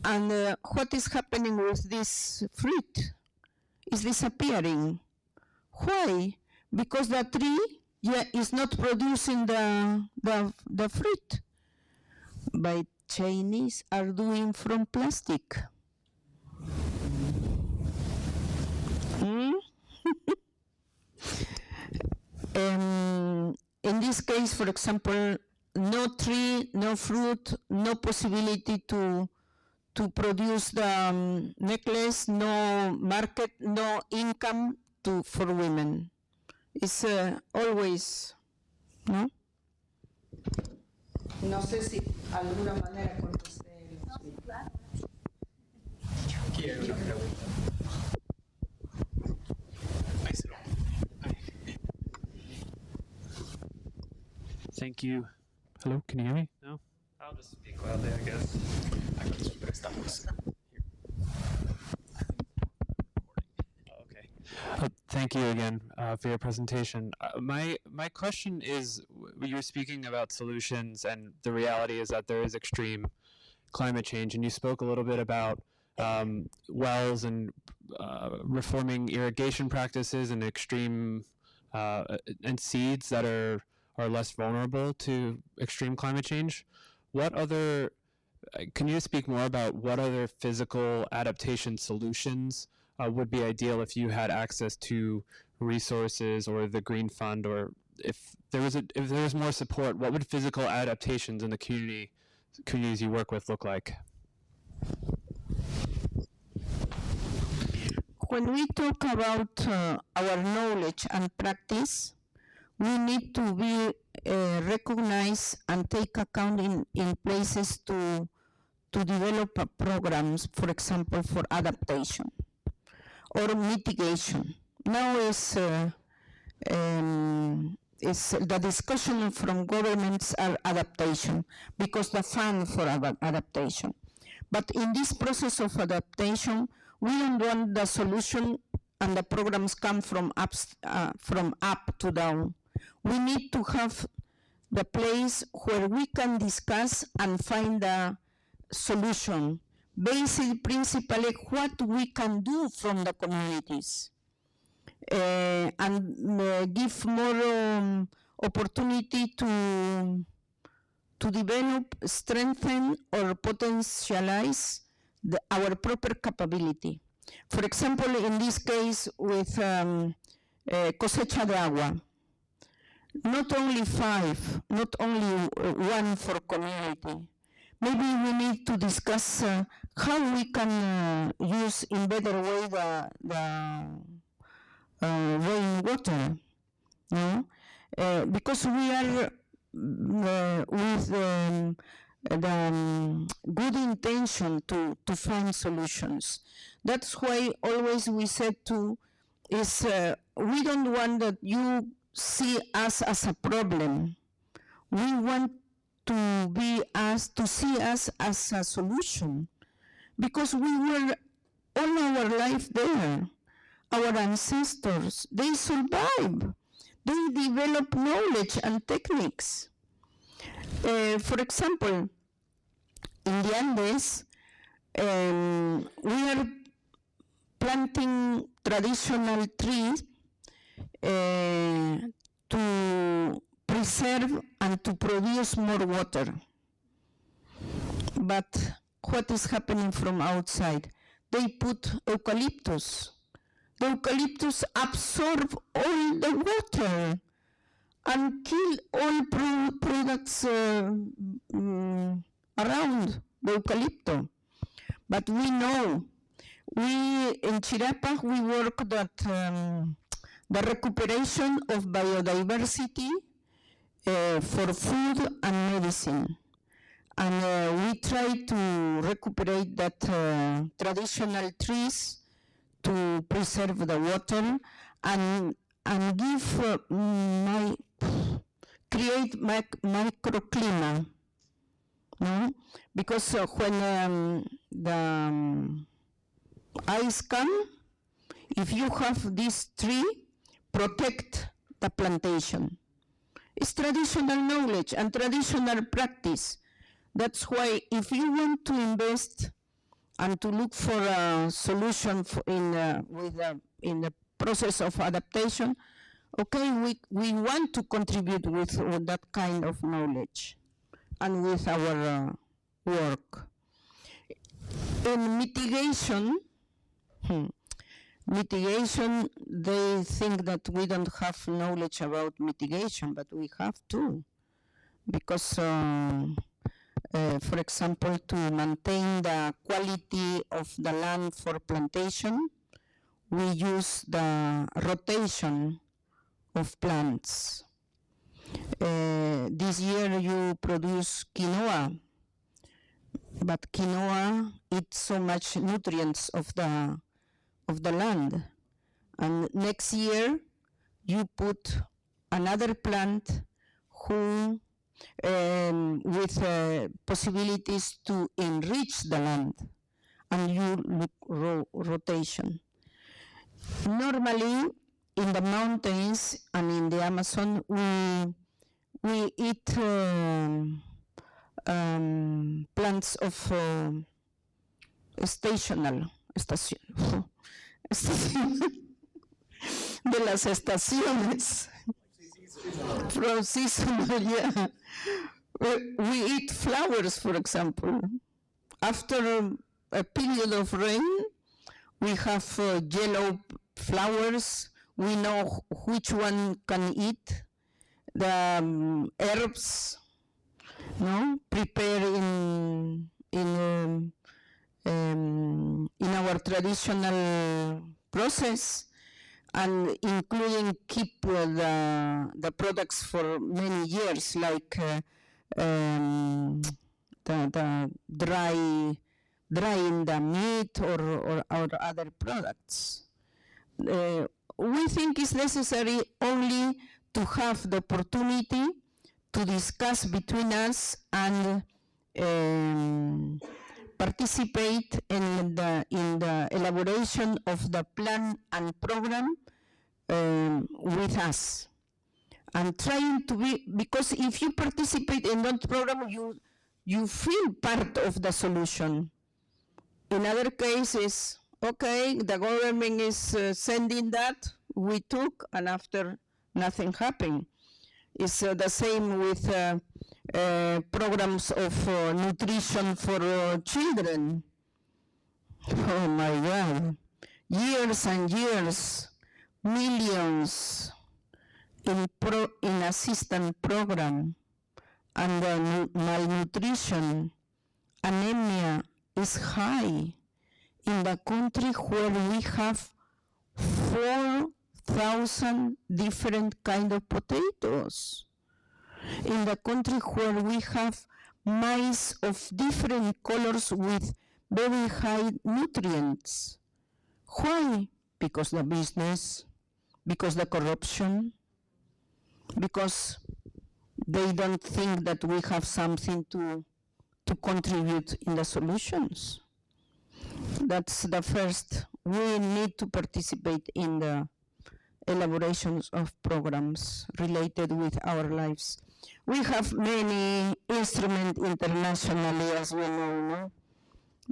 [SPEAKER 3] And what is happening with this fruit? Is disappearing. Why? Because the tree is not producing the fruit. But Chinese are doing from plastic. In this case, for example, no tree, no fruit, no possibility to produce the necklace, no market, no income for women. It's always, ¿no? No sé si alguna manera contesté.
[SPEAKER 8] Thank you. Hello, can you hear me? No?
[SPEAKER 9] I'll just speak loudly, I guess.
[SPEAKER 8] Okay. Thank you again for your presentation. My question is, you were speaking about solutions, and the reality is that there is extreme climate change, and you spoke a little bit about wells and reforming irrigation practices and extreme and seeds that are less vulnerable to extreme climate change. What other, can you speak more about what other physical adaptation solutions would be ideal if you had access to resources or the Green Fund, or if there was more support, what would physical adaptations in the community communities you work with look like?
[SPEAKER 3] When we talk about our knowledge and practice, we need to be recognized and take account in places to develop programs, for example, for adaptation or mitigation. Now is the discussion from governments are adaptation because the fund for adaptation. But in this process of adaptation, we don't want the solution and the programs come from up to down. We need to have the place where we can discuss and find a solution. Basic principally what we can do from the communities and give more opportunity to develop, strengthen, or potentialize our proper capability. For example, in this case with cosecha de agua, not only 5, not only 1 for community. Maybe we need to discuss how we can use in better way the rainwater, no? Because we are with the good intention to find solutions. That's why always we said is we don't want that you see us as a problem. We want to see us as a solution, because we were all our life there. Our ancestors, they survived. They developed knowledge and techniques. For example, in the Andes, we are planting traditional trees to preserve and to produce more water. But what is happening from outside? They put eucalyptus. The eucalyptus absorb all the water and kill all products around the eucalyptus. But we know, in Chirapa, we work that the recuperation of biodiversity for food and medicine. And we try to recuperate that traditional trees to preserve the water and give create microclimate, no? Because when the ice come, if you have this tree, protect the plantation. It's traditional knowledge and traditional practice. That's why if you want to invest and to look for a solution in the process of adaptation, okay, we want to contribute with that kind of knowledge and with our work. In mitigation, they think that we don't have knowledge about mitigation, but we have to, because for example, to maintain the quality of the land for plantation, we use the rotation of plants. This year you produce quinoa, but quinoa eats so much nutrients of the land. And next year you put another plant who with possibilities to enrich the land, and you look rotation. Normally, in the mountains and in the Amazon, we eat plants of estación de las estaciones. From seasonal, yeah. We eat flowers, for example. After a period of rain, we have yellow flowers. We know which one can eat. The herbs, no, prepare in our traditional process, and including keep the products for many years, like the drying the meat or other products. We think it's necessary only to have the opportunity to discuss between us and participate in the elaboration of the plan and program with us. And trying to be, because if you participate in that program, you feel part of the solution. In other cases, okay, the government is sending that, we took, and after nothing happened. It's the same with programs of nutrition for children. Oh my God, years and years, millions in assistance program, and the malnutrition, anemia is high in the country where we have 4,000 different kind of potatoes. In the country where we have maize of different colors with very high nutrients. Why? Because the business, because the corruption, because they don't think that we have something to contribute in the solutions. That's the first. We need to participate in the elaborations of programs related with our lives. We have many instruments internationally, as we know, no?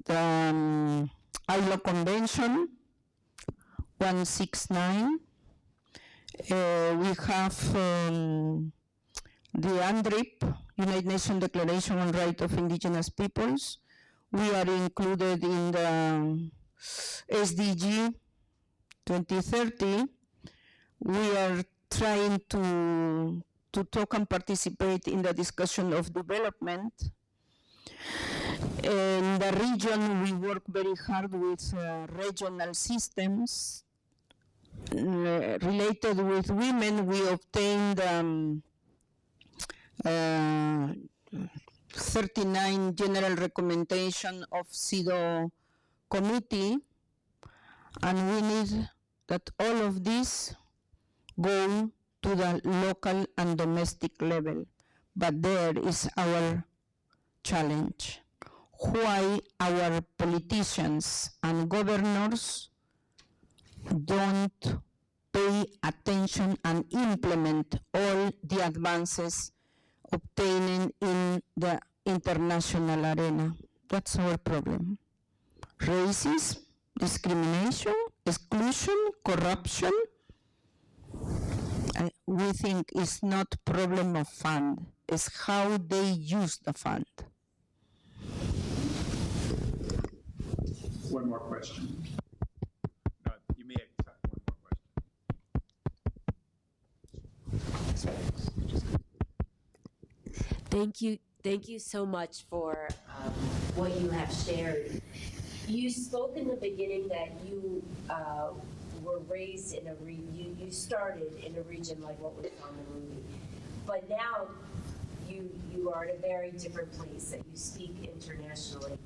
[SPEAKER 3] The ILO Convention 169. We have the UNDRIP, United Nations Declaration on Rights of Indigenous Peoples. We are included in the SDG 2030. We are trying to talk and participate in the discussion of development. In the region, we work very hard with regional systems. Related with women, we obtained 39 general recommendation of CEDAW committee, and we need that all of this go to the local and domestic level. But there is our challenge. Why our politicians and governors don't pay attention and implement all the advances obtained in the international arena. That's our problem. Racism, discrimination, exclusion, corruption. We think it's not problem of fund, it's how they use the fund.
[SPEAKER 1] One more question. You may accept one more question.
[SPEAKER 10] Thank you so much for what you have shared. You spoke in the beginning that you were raised in you started in a region like what was on the movie, but now you are at a very different place, that you speak internationally.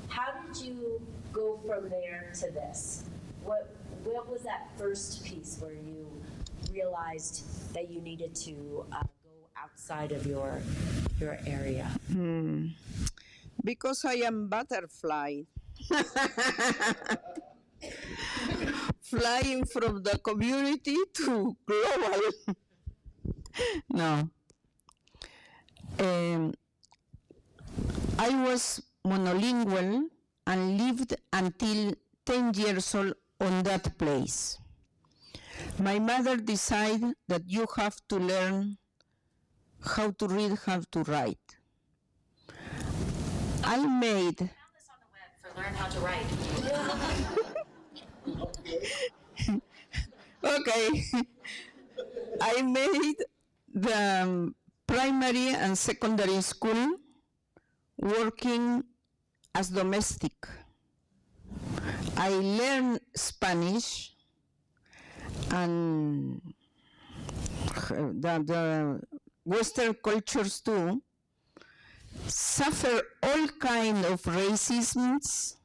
[SPEAKER 10] How did you go from there to this? What was that first piece where you realized that you needed to go outside of your area?
[SPEAKER 3] Because I am butterfly. Flying from the community to global. No. I was monolingual and lived until 10 years old on that place. My mother decided that you have to learn how to read, how to write. I made...
[SPEAKER 10] I found this on the web for Learn How to Write.
[SPEAKER 3] Okay. I made the primary and secondary school working as domestic. I learned Spanish and the Western cultures too suffer all kind of racisms,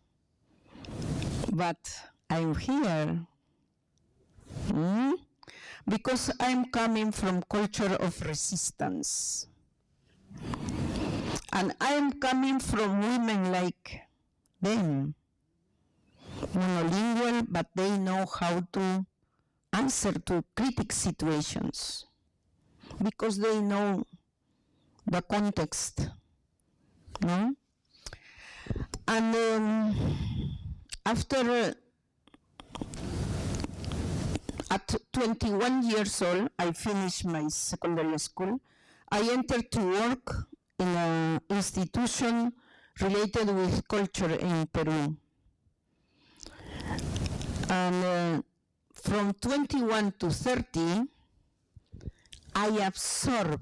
[SPEAKER 3] but I'm here because I'm coming from culture of resistance. And I'm coming from women like them, monolingual, but they know how to answer to critical situations because they know the context, no? And after at 21 years old, I finished my secondary school. I entered to work in an institution related with culture in Peru. And from 21 to 30, I absorb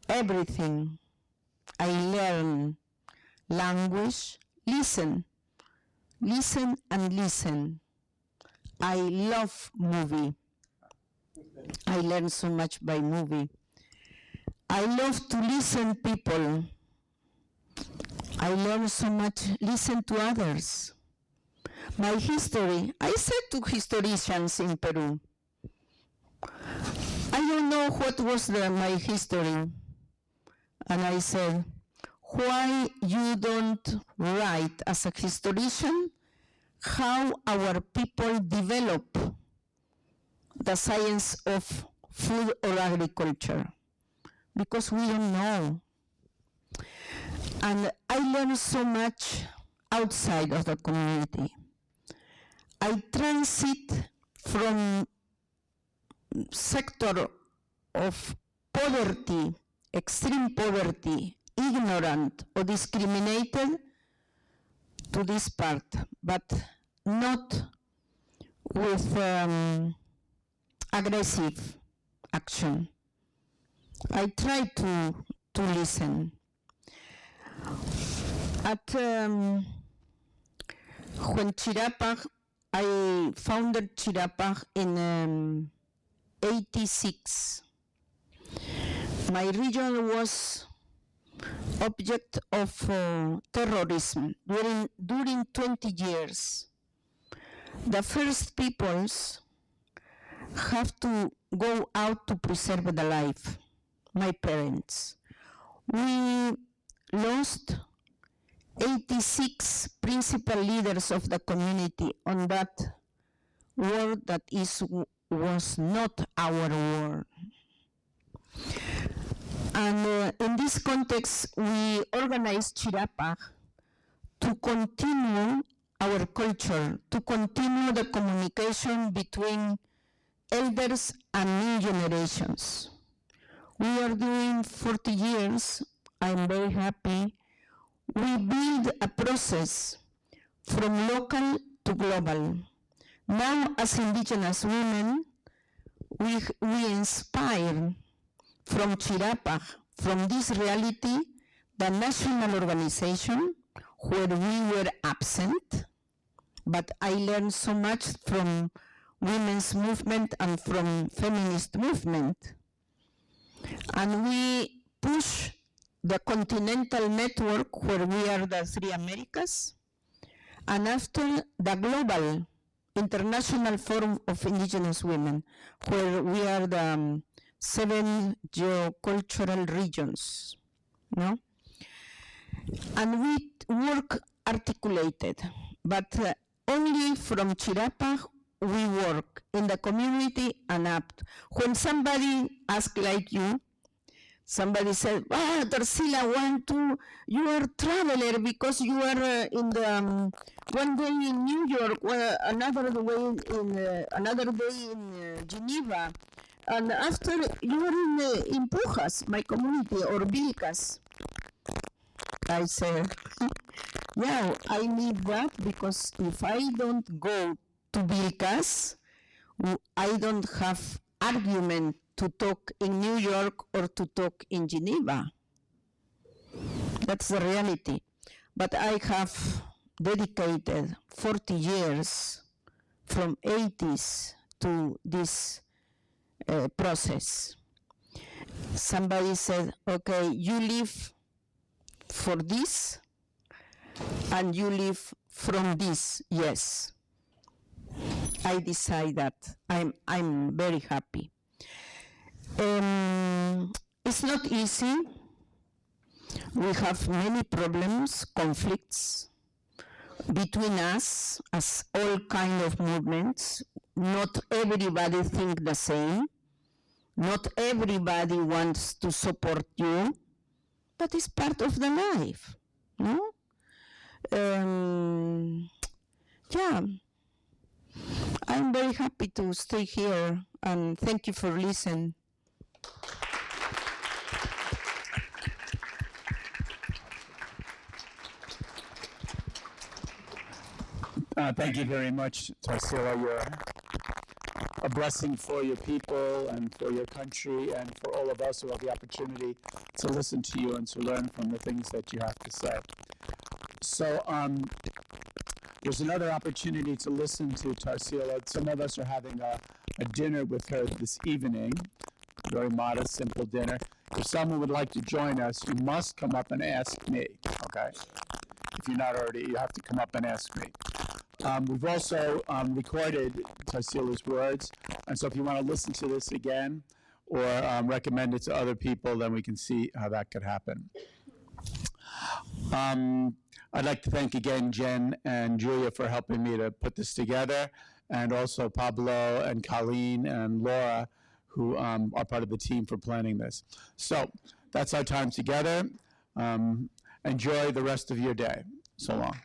[SPEAKER 3] everything. I learn language, listen and listen. I love movie. I learn so much by movie. I love to listen people. I learn so much, listen to others. My history, I said to historians in Peru, I don't know what was my history. And I said, why you don't write as a historian how our people develop the science of food or agriculture? Because we don't know. And I learned so much outside of the community. I transit from sector of poverty, extreme poverty, ignorant or discriminated to this part, but not with aggressive action. I try to listen. At when Chirapaj, I founded Chirapaj in 86. My region was object of terrorism during 20 years. The first peoples have to go out to preserve the life. My parents. We lost 86 principal leaders of the community on that war that was not our war. And in this context, we organized Chirapaj to continue our culture, to continue the communication between elders and new generations. We are doing 40 years, I'm very happy. We build a process from local to global. Now, as indigenous women, we inspire from Chirapaj, from this reality, the national organization where we were absent, but I learned so much from women's movement and from feminist movement. And we push the continental network where we are the 3 Americas, and after the global International Forum of Indigenous Women, where we are the 7 geocultural regions, no? And we work articulated, but only from Chirapaj we work in the community and up. When somebody asks like you, somebody said, Tarsila, you are a traveler because you are in the one day in New York, another day in Geneva, and after you are in Pujas, my community, or Vilcas. I said, yeah, I need that because if I don't go to Vilcas, I don't have argument to talk in New York or to talk in Geneva. That's the reality. But I have dedicated 40 years from 80s to this process. Somebody said, okay, you live for this and you live from this. Yes, I decide that. I'm very happy. It's not easy. We have many problems, conflicts between us as all kind of movements. Not everybody think the same. Not everybody wants to support you, but it's part of the life, no? Yeah, I'm very happy to stay here, and thank you for listening.
[SPEAKER 1] Thank you very much, Tarsila. You're a blessing for your people and for your country and for all of us who have the opportunity to listen to you and to learn from the things that you have to say. So there's another opportunity to listen to Tarsila. Some of us are having a dinner with her this evening, a very modest, simple dinner. If someone would like to join us, you must come up and ask me, okay? If you're not already, you have to come up and ask me. We've also recorded Tarsila's words, and so if you want to listen to this again or recommend it to other people, then we can see how that could happen. I'd like to thank again Jen and Julia for helping me to put this together, and also Pablo and Colleen and Laura, who are part of the team for planning this. So that's our time together. Enjoy the rest of your day. So long.